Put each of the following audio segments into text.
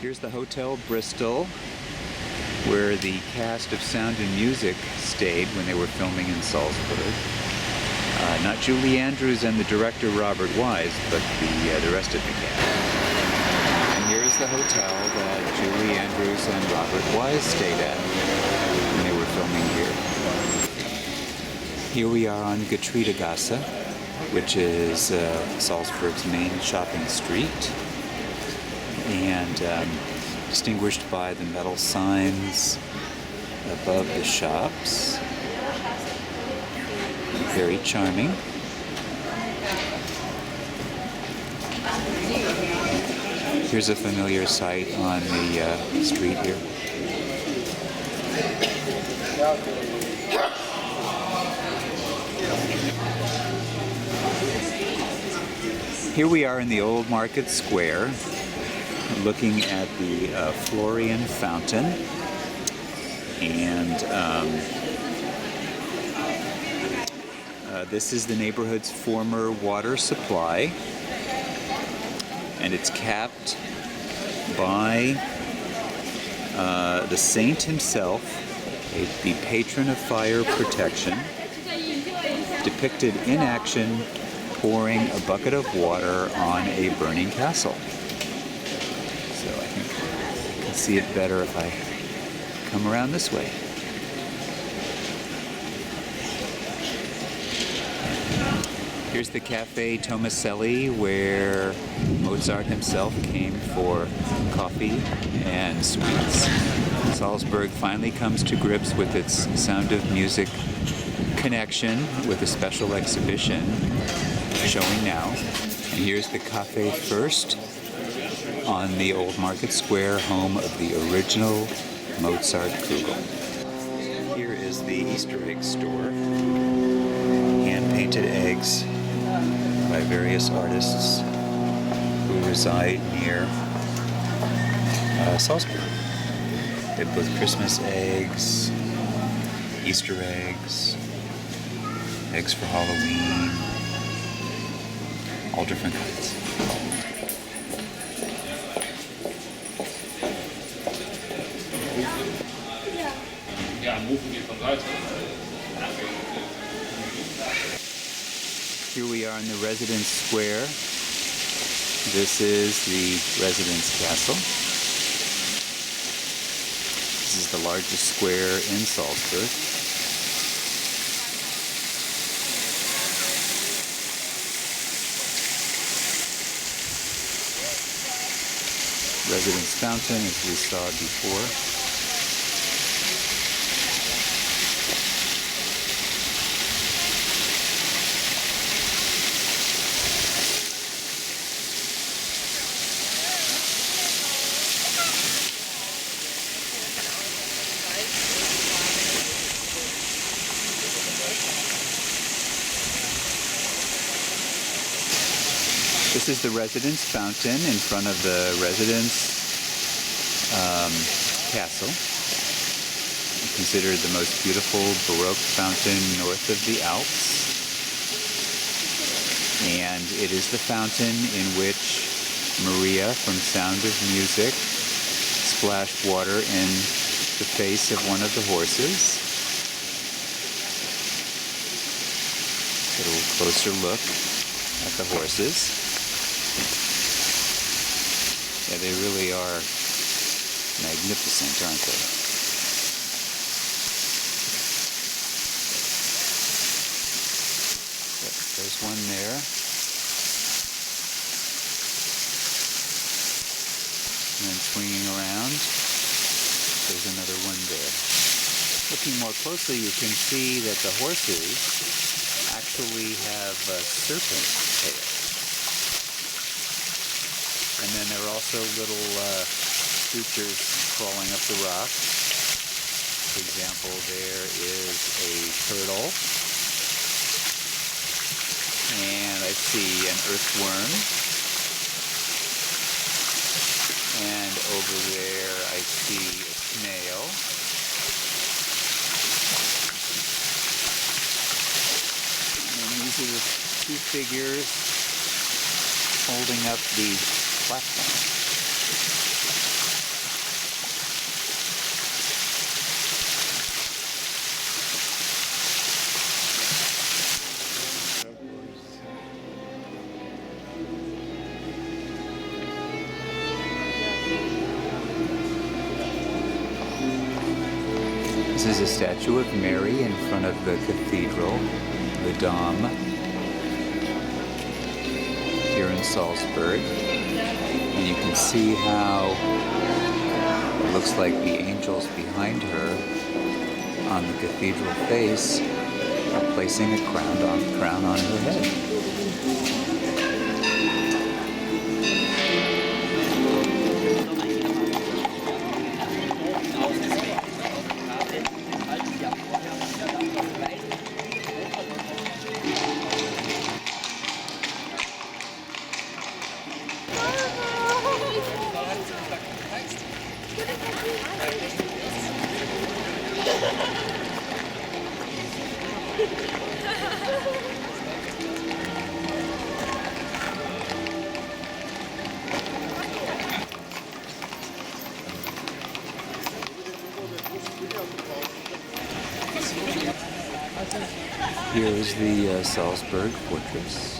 Here's the Hotel Bristol, where the cast of Sound and Music stayed when they were filming in Salzburg. Not Julie Andrews and the director Robert Wise, but the rest of the cast. And here's the hotel that Julie Andrews and Robert Wise stayed at when they were filming here. Here we are on Gasse, which is Salzburg's main shopping street, and distinguished by the metal signs above the shops. Very charming. Here's a familiar sight on the street here. Here we are in the Old Market Square, looking at the Florian Fountain, and this is the neighborhood's former water supply, and it's capped by the saint himself, the patron of fire protection, depicted in action pouring a bucket of water on a burning castle. So I think I can see it better if I come around this way. Here's the Cafe Tomaselli, where Mozart himself came for coffee and sweets. Salzburg finally comes to grips with its Sound of Music connection with a special exhibition showing now. And here's the Cafe First on the Old Market Square, home of the original Mozart Kugel. Here is the Easter egg store. Hand-painted eggs by various artists who reside near Salzburg. They have both Christmas eggs, Easter eggs, eggs for Halloween, all different kinds. Here we are in the Residence Square. This is the Residence Castle. This is the largest square in Salzburg. Residence Fountain, as we saw before. This is the Residence Fountain in front of the Residence Castle, considered the most beautiful Baroque fountain north of the Alps. And it is the fountain in which Maria from Sound of Music splashed water in the face of one of the horses. Get a little closer look at the horses. Yeah, they really are magnificent, aren't they? Yep, there's one there. And then swinging around, there's another one there. Looking more closely, you can see that the horses actually have serpent tails. And then there are also little creatures crawling up the rock. For example, there is a turtle. And I see an earthworm. And over there I see a snail. And these are the two figures holding up the platform. This is a statue of Mary in front of the cathedral, the Dom, here in Salzburg. And you can see how it looks like the angels behind her on the cathedral face are placing a crown on her head. Here is the Salzburg fortress.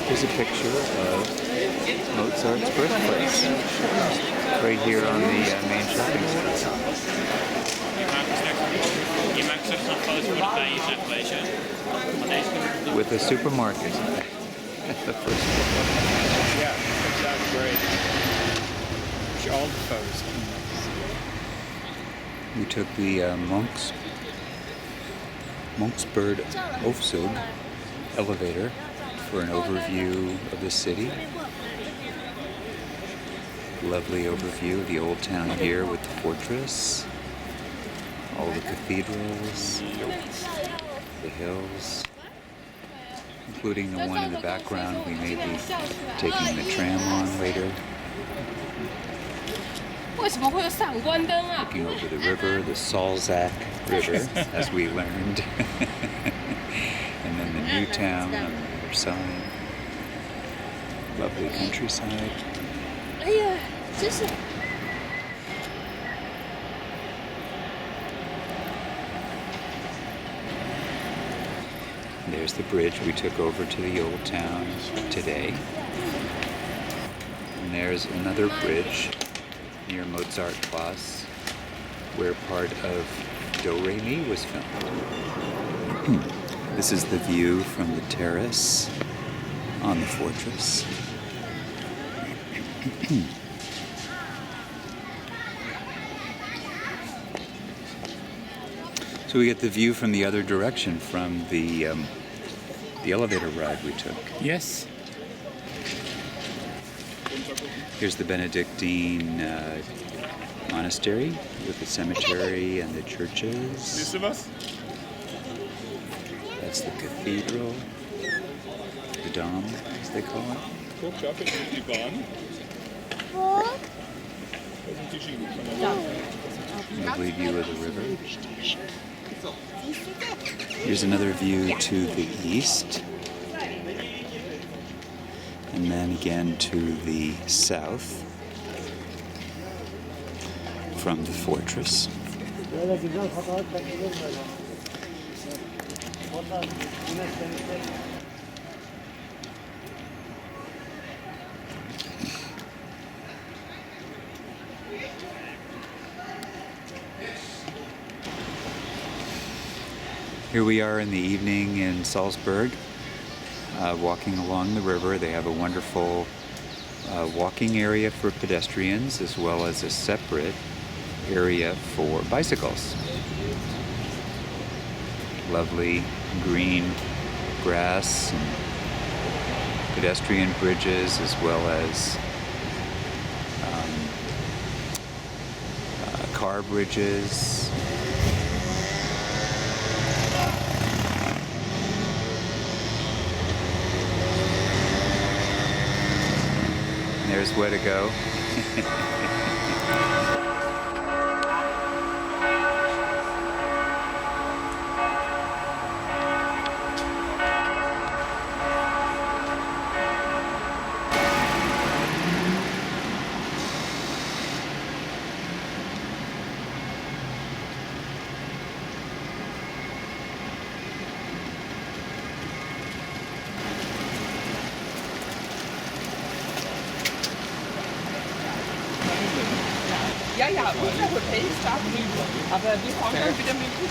Here's a picture of Mozart's birthplace, right here on the main shopping street. With a supermarket at the first floor. Yeah, that's great. All the photos. We took the Monksberg Aufzug elevator for an overview of the city. Lovely overview of the old town here with the fortress, all the cathedrals, the hills, including the one in the background we may be taking the tram on later. Looking over the river, the Salzburg River, as we learned. And then the new town on the other side. Lovely countryside. There's the bridge we took over to the old town today. And there's another bridge near Mozart Platz, where part of Do Re Mi was filmed. This is the view from the terrace on the fortress. So So we get the view from the other direction from the elevator ride we took. Yes. Here's the Benedictine monastery with the cemetery and the churches. Siehst du was? That's the cathedral, the dome, as they call it. Guck, da ist die Bahn. Wo? Da sind die Schienen. Lovely view of the river. Here's another view to the east. And then again to the south from the fortress. Here we are in the evening in Salzburg, walking along the river. They have a wonderful walking area for pedestrians as well as a separate area for bicycles. Lovely green grass and pedestrian bridges as well as car bridges. There's where to go. Ja, ja, unser Hotel ist da drüben. Aber wir fahren dann wieder mit dem Bus.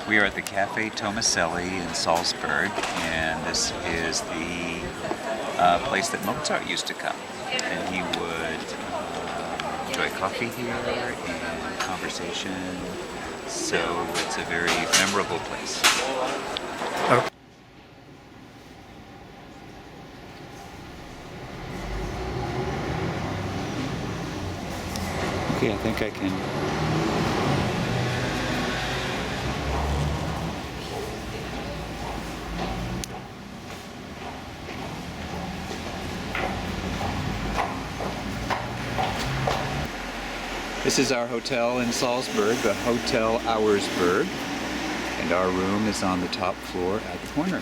We are at the Cafe Tomaselli in Salzburg, and this is the place that Mozart used to come. And he would enjoy coffee here and conversation, so it's a very memorable place. Okay, I think I can. This is our hotel in Salzburg, the Hotel Auersberg, and our room is on the top floor at the corner.